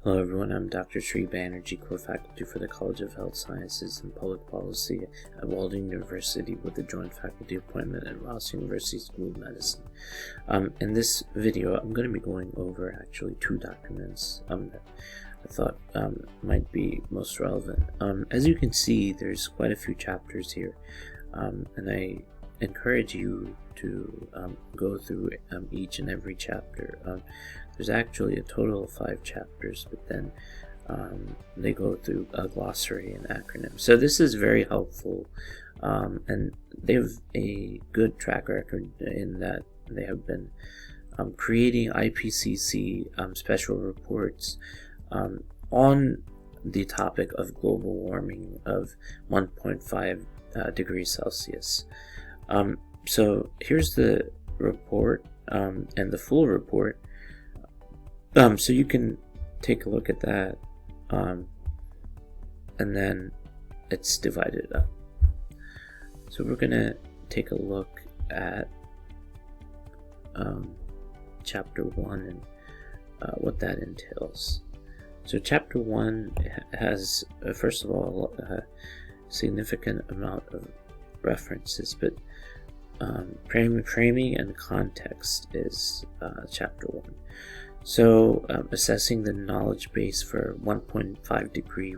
Hello everyone, I'm Dr. Sri Banerjee, core faculty for the College of Health Sciences and Public Policy at Walden University with a joint faculty appointment at Ross University School of Medicine. In this video, I'm going to be going over actually two documents that I thought might be most relevant. As you can see, there's quite a few chapters here, and I encourage you to go through each and every chapter. There's actually a total of 5 chapters, but then they go through a glossary and acronyms. So this is very helpful, and they have a good track record in that they have been creating IPCC special reports on the topic of global warming of 1.5 degrees Celsius. So here's the report and the full report. So you can take a look at that, and then it's divided up. So we're gonna take a look at chapter 1 and what that entails. So chapter 1 has first of all a significant amount of references, but framing and context is chapter 1. So assessing the knowledge base for 1.5 degree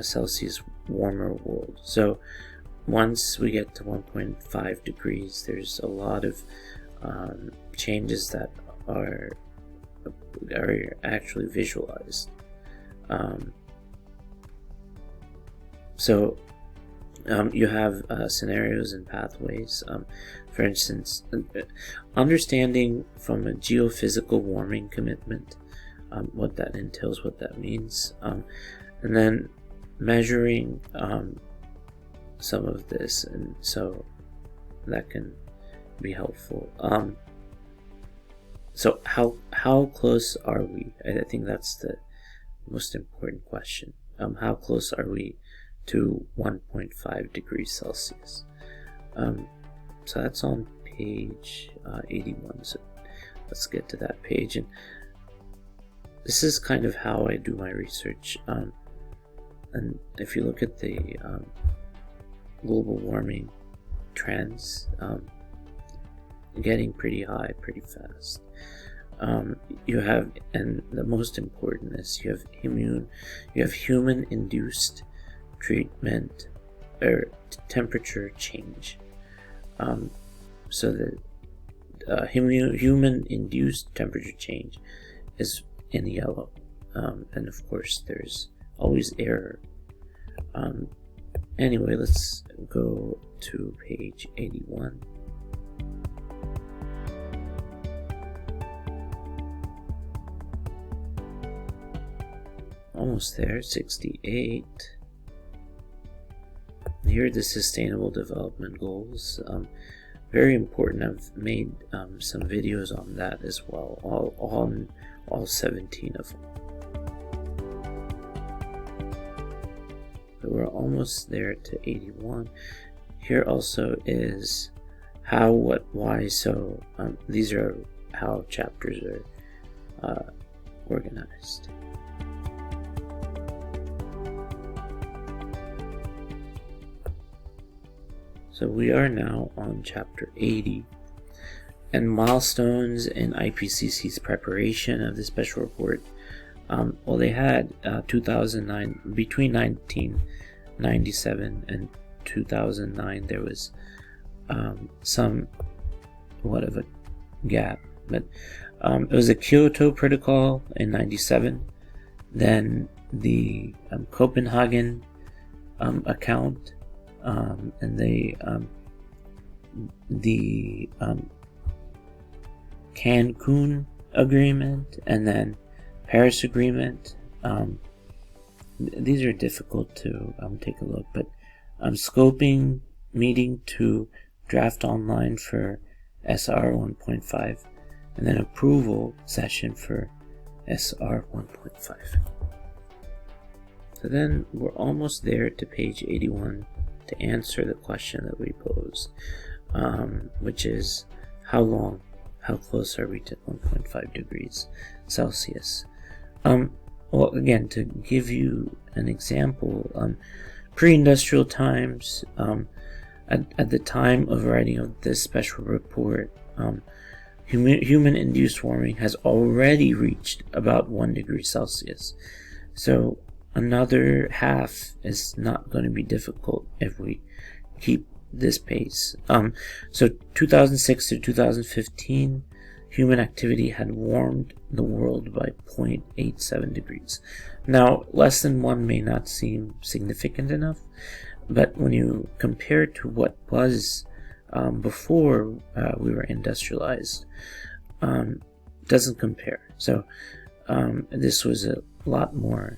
Celsius warmer world. So once we get to 1.5 degrees, there's a lot of changes that are actually visualized. You have scenarios and pathways. For instance, understanding from a geophysical warming commitment, what that entails, what that means, and then measuring some of this, and so that can be helpful. So how close are we? I think that's the most important question. How close are we to 1.5 degrees Celsius? So that's on page 81. So let's get to that page. And this is kind of how I do my research. And if you look at the global warming trends, getting pretty high pretty fast. You have, and the most important is you have human-induced treatment or temperature change. So the human-induced temperature change is in yellow, and of course there's always error. Anyway, let's go to page 81. Almost there, 68. Here are the Sustainable Development Goals. Very important. I've made some videos on that as well, all 17 of them. So we're almost there to 81. Here also is how, what, why. So these are how chapters are organized. So we are now on chapter 80, and milestones in IPCC's preparation of the special report. Well, they had 2009, between 1997 and 2009, there was somewhat of a gap, but it was a Kyoto Protocol in 97, then the Copenhagen account, and the Cancun agreement, and then Paris agreement. These are difficult to take a look, but scoping meeting to draft online for SR 1.5, and then approval session for SR 1.5. So then we're almost there to page 81 to answer the question that we posed, which is how close are we to 1.5 degrees Celsius? well, again, to give you an example, pre-industrial times, at the time of writing of this special report, human-induced warming has already reached about 1 degree Celsius. So another half is not going to be difficult if we keep this pace. So 2006 to 2015, human activity had warmed the world by 0.87 degrees. Now, less than 1 may not seem significant enough, but when you compare to what was before we were industrialized, doesn't compare. So this was a lot more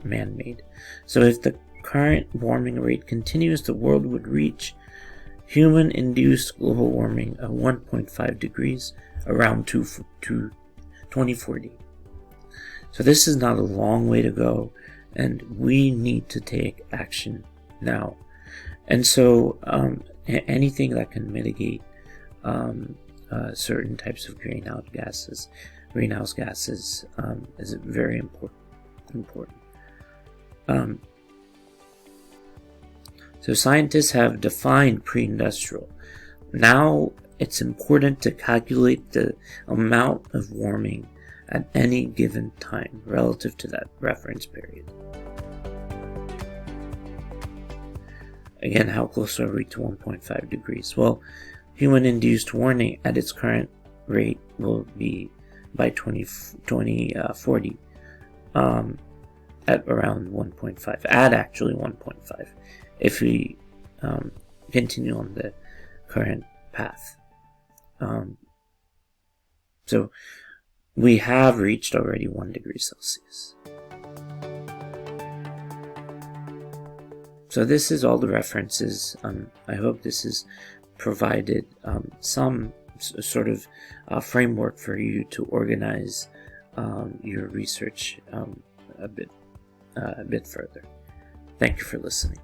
man-made. So if the current warming rate continues, the world would reach human-induced global warming of 1.5 degrees around 2040. So this is not a long way to go, and we need to take action now. And so anything that can mitigate certain types of greenhouse gases is very important. So scientists have defined pre-industrial. Now it's important to calculate the amount of warming at any given time relative to that reference period. Again, how close are we to 1.5 degrees? Well, human-induced warming at its current rate will be by 2040 at around 1.5, at actually 1.5, if we continue on the current path. So we have reached already 1 degree Celsius. So this is all the references. I hope this has provided some sort of framework for you to organize your research a bit further. Thank you for listening.